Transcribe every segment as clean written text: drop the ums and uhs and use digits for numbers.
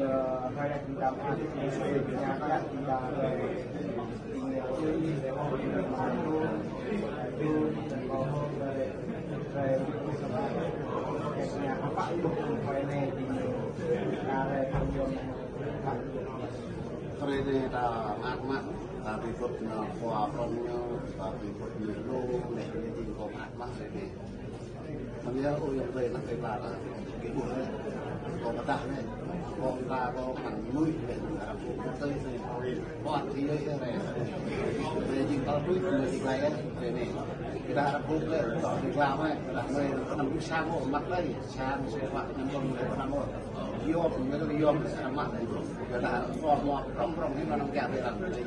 Hay là chúng ta phải về nhà các chúng ta về tình yêu để họ mà luôn có về nhà các bạn lúc phải này thì ta về không dùng Rồi này ta mát ta bị phật hòa không ta bị phật nhiều lô để thì có mát này thằng nhớ ôi về là cái là cái buổi này có một đảng này còn ta có thằng nuôi để là phụ tây này còn thì đây này về những tao nuôi người thì này về này người ta đã buộc lên tỏ việc làm ấy là người có nằm cái sang hộ mặt đây sang sẽ hoạt nhân công để làm hộ yom người ta yom sẽ làm mặt này người ta còn một trong cái mà nằm kẹt để làm cái này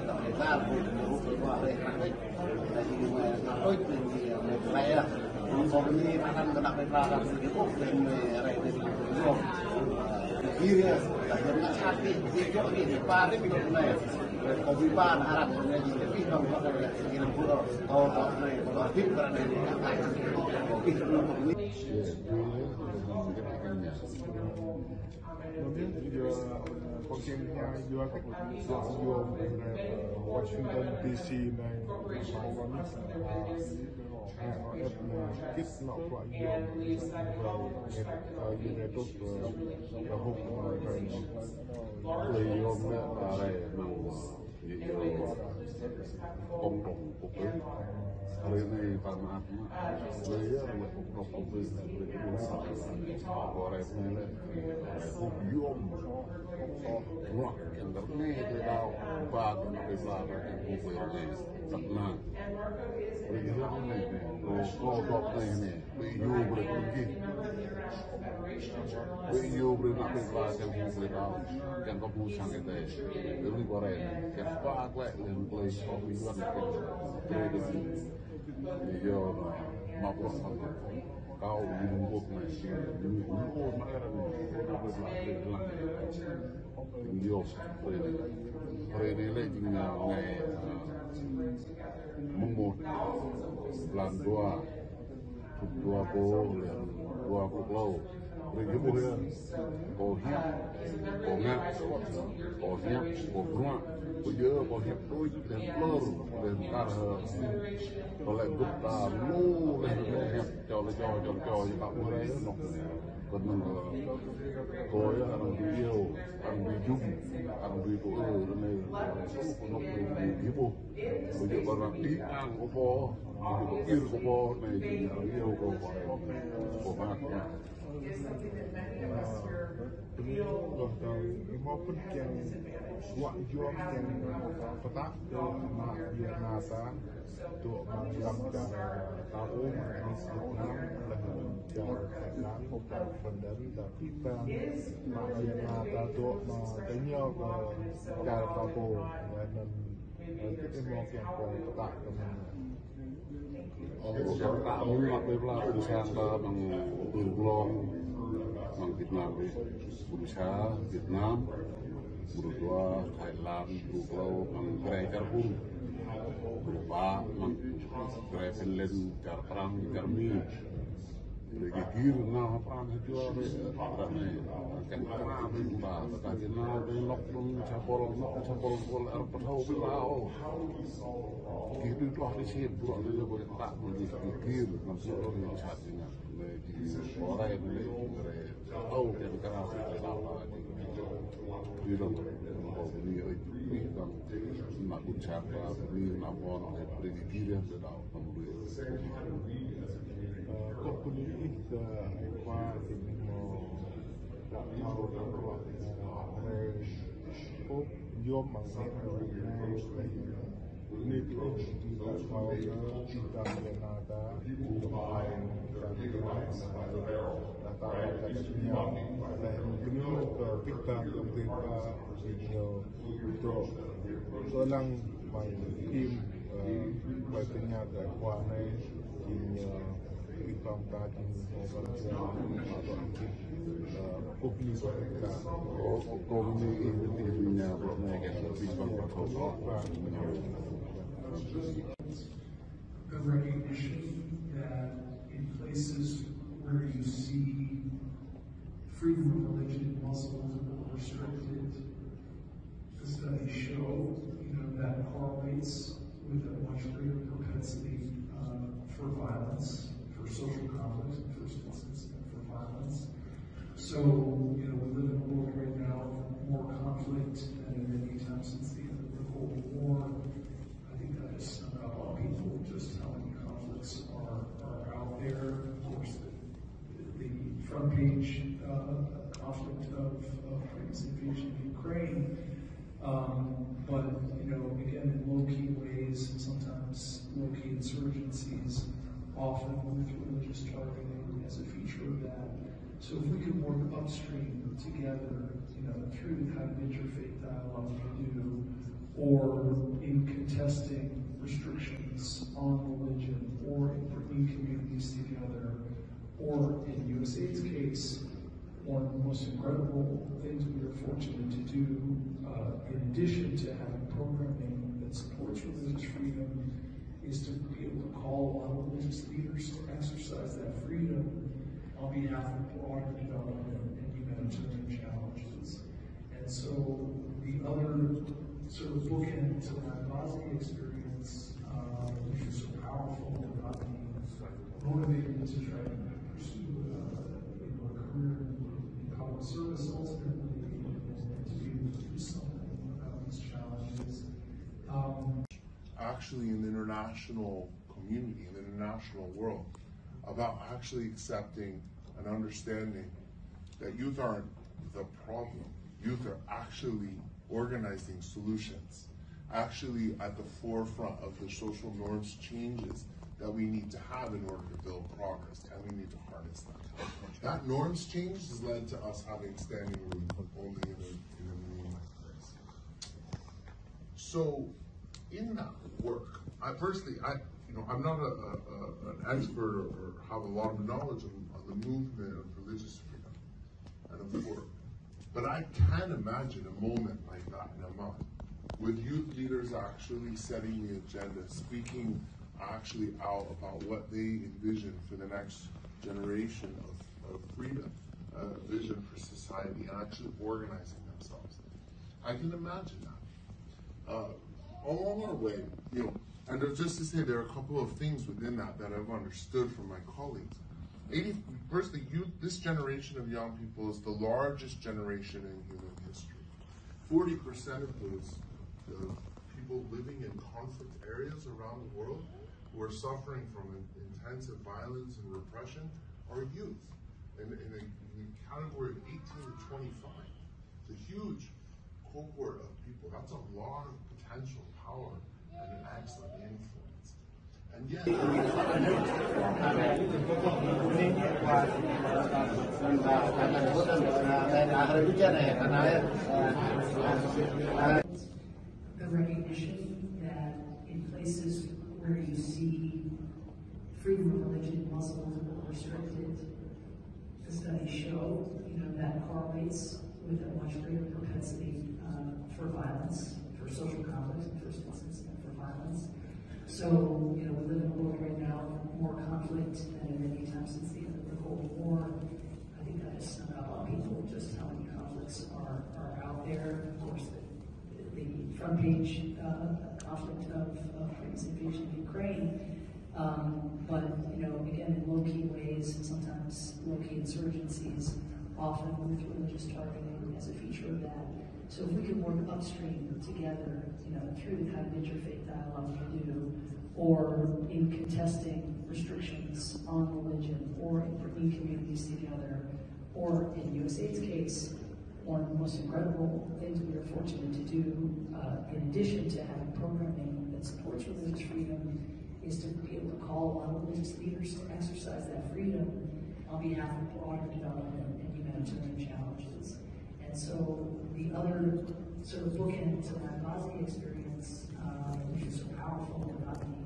tỏ việc làm phụ qua đây đấy là gì mà tôi thì một này là còn như mà làm đặc biệt là làm cái ốc lên này thì dùng kia là những cái sát cái chỗ thì ba cái việc này có vi ba là làm cái gì cái không có cái gì làm vừa to này có tiếp ra này có cái nó cũng Pokoknya juga Washington DC này kit nọ gọi nhiều về tốt là hụt người yom là đây mang nhiều công đồng của cái người này bằng mặt người là công đồng của người của đây này là hụt yom ngoặc yang terne itu tahu apa itu lah itu boleh tenang. Berikan ini, kalau ini, beriu berpergi, beriu bernak berlah yang boleh tahu, yang kamu sangat deh, ini boleh, yang apa yang boleh kau bilang itu, dia mampu apa? Kau menunggu masih menunggu mereka nhiều rồi này lại chính là ngày mùng 1 làm đua thuộc đua cô liền đua quốc lâu rồi cái buổi có hiệp có ngã có hiệp có Brua bây giờ có hiệp đôi đến lơ đến cả có lại gục ta lô lên hiệp cho các bạn đấy nó còn mình coi ăn đi yêu ăn đi chung ăn đi tụ này nó đi bộ bây giờ còn đi ăn có bò có kia có bò này thì yêu có mát maupun yang buat jual yang petak ke mak dia nasa untuk mengambil tahu Islam dan Islam bukan pendem tapi mak dia nasa untuk tanya ke cara tahu dan kita mau yang petak ke tak muốn mặc với là từ sang ta bằng từ long bằng Việt Nam đi berusaha Việt Nam berdua Thailand berdua bằng gerai Carbon berupa bằng gerai Finland cara perang Jerman dari kiri nah perang itu ada nih kan perang itu bah tadi nah dari lockdown capol pol apa tahu belau gitu tuh di sini buat dia boleh tak boleh kiri nanti orang yang saatnya di orang yang boleh tahu yang keras itu apa di dalam ini kan nak ucapa ini nama orang dari kiri yang tahu namanya komunitas apa ini mau tahu kok yom mangsa ini tuh mau kita menata doain data katanya dan ini ke kita video untuk seorang tim baiknya dari kuane ini Islam tadi a recognition that in places where you see freedom of religion muscles or restricted. The studies show, that correlates with a much greater propensity for violence, for social conflict in the first instance, and for violence. So, we live in a world right now of more conflict than at any time since the end of the Cold War. I think that has snuck up on people just how many conflicts are out there. Of course, the front page conflict of Putin's invasion of Ukraine. But, again, in low-key ways, sometimes low-key insurgencies, often with religious targeting as a feature of that. So if we could work upstream together, through the kind of interfaith dialogue we do, or in contesting restrictions on religion, or in bringing communities together, or in USAID's case, one of the most incredible things we are fortunate to do, in addition to having programming that supports religious freedom, is to be able to call on religious leaders to exercise that freedom on behalf of broader development and humanitarian challenges. And so the other sort of bookend to that Bosnia experience, which is so powerful about being motivated to try to pursue a career in public service ultimately, and to be able to do something about these challenges. Actually, in the international community, in the international world, about actually accepting and understanding that youth aren't the problem. Youth are actually organizing solutions, actually at the forefront of the social norms changes that we need to have in order to build progress, and we need to harness that. That norms change has led to us having standing room only in a meeting like this. So, in that work, I'm not an expert or have a lot of knowledge on the movement of religious freedom and of work, but I can imagine a moment like that in a month, with youth leaders actually setting the agenda, speaking actually out about what they envision for the next generation of freedom, vision for society, and actually organizing themselves. I can imagine that. Along our way, and just to say, there are a couple of things within that I've understood from my colleagues. Firstly, this generation of young people is the largest generation in human history. 40% of the people living in conflict areas around the world who are suffering from intensive violence and repression are youth, in a category of 18 to 25. It's a huge cohort of people. That's a lot of potential power and an excellent influence. And yet, the recognition that in places where you see freedom of religion, Muslims are restricted, the studies show, that correlates with a much greater propensity for violence, for social conflict in the first instance, and for violence. So, we live in a world right now of more conflict than at any time since the end of the Cold War. I think that has snuck up on people just how many conflicts are out there. Of course, the front page conflict of Putin's invasion of Ukraine. But, again, in low-key ways, sometimes low-key insurgencies, often with religious targeting as a feature of that. So if we could work upstream together, through the kind of interfaith dialogue we do, or in contesting restrictions on religion, or in bringing communities together, or in USAID's case, one of the most incredible things we are fortunate to do, in addition to having programming that supports religious freedom, is to be able to call on religious leaders to exercise that freedom on behalf of broader development and humanitarian challenges. And so the other sort of bookend to that Bosnia experience, which is so powerful about being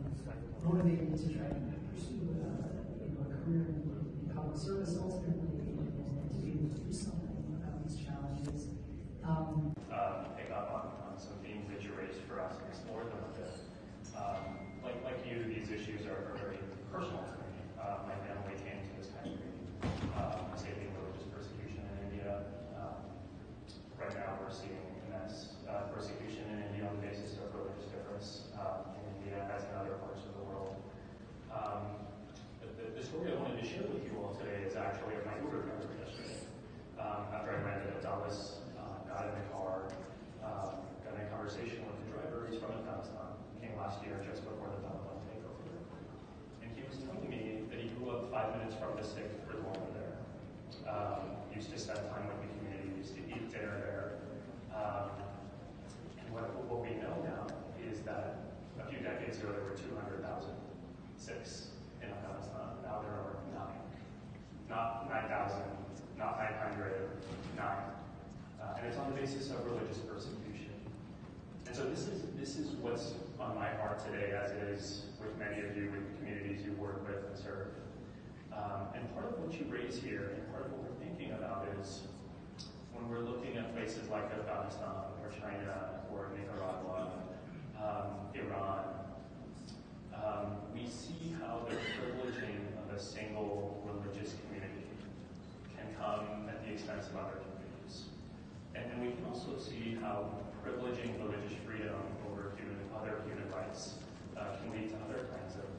motivated to try to pursue a career in public service ultimately, and to be able to do something about these challenges. Pick up on some themes that you raised for us and explore them a bit. Like you, these issues are very personal to me. My family came to this country, escaping religious persecution in India, it's from the Sikh Gurdwara there. Used to spend time with the community, used to eat dinner there. And what we know now is that a few decades ago there were 200,000 Sikhs in Afghanistan. Now there are 9. Not 9,000, not 900, 9. And it's on the basis of religious persecution. And so this is what's on my heart today, as it is with many of you, with the communities you work with and serve. And part of what you raise here, and part of what we're thinking about is, when we're looking at places like Afghanistan, or China, or Nicaragua, Iran, we see how the privileging of a single religious community can come at the expense of other communities. And then we can also see how privileging religious freedom over other human rights can lead to other kinds of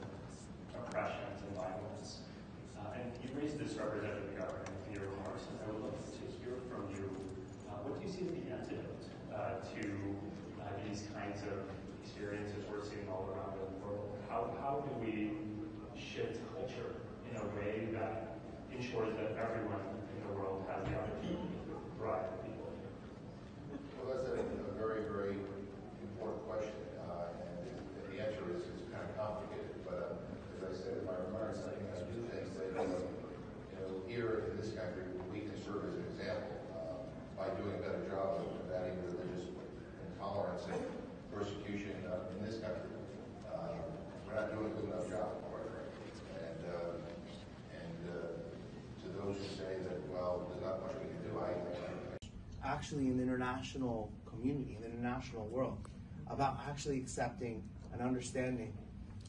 oppressions and violence. And you raised this, Representative the Governor, in your remarks, and I would love to hear from you. What do you see as the antidote to these kinds of experiences we're seeing all around the world? How do we shift culture in a way that ensures that everyone in the world has the opportunity to thrive and be living? Well, that's a very, very important question, and the answer is kind of complicated. But as I said in my remarks, I do think that here in this country we can serve as an example by doing a better job of combating religious intolerance and persecution in this country. We're not doing a good enough job, quite frankly. And to those who say that, well, there's not much we can do, actually in the international community, in the international world, about actually accepting and understanding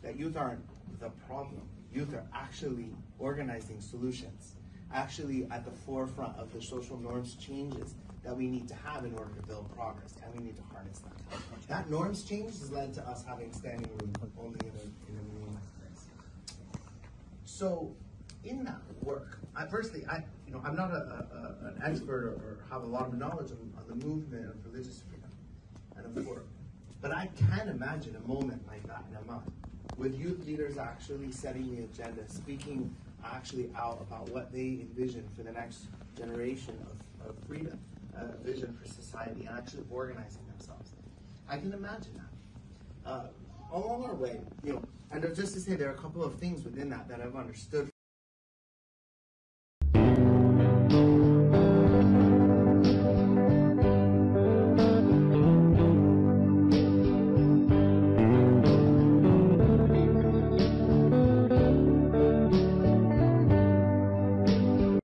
that youth aren't the problem. Youth are actually organizing solutions, actually at the forefront of the social norms changes that we need to have in order to build progress, and we need to harness that. That norms change has led to us having standing room only in a meeting like this. So in that work, I'm not an expert or have a lot of knowledge on the movement of religious freedom and of work, but I can imagine a moment like that in Amman, with youth leaders actually setting the agenda, speaking actually out about what they envision for the next generation of freedom, vision for society, and actually organizing themselves. I can imagine that. Along our way, and just to say there are a couple of things within that I've understood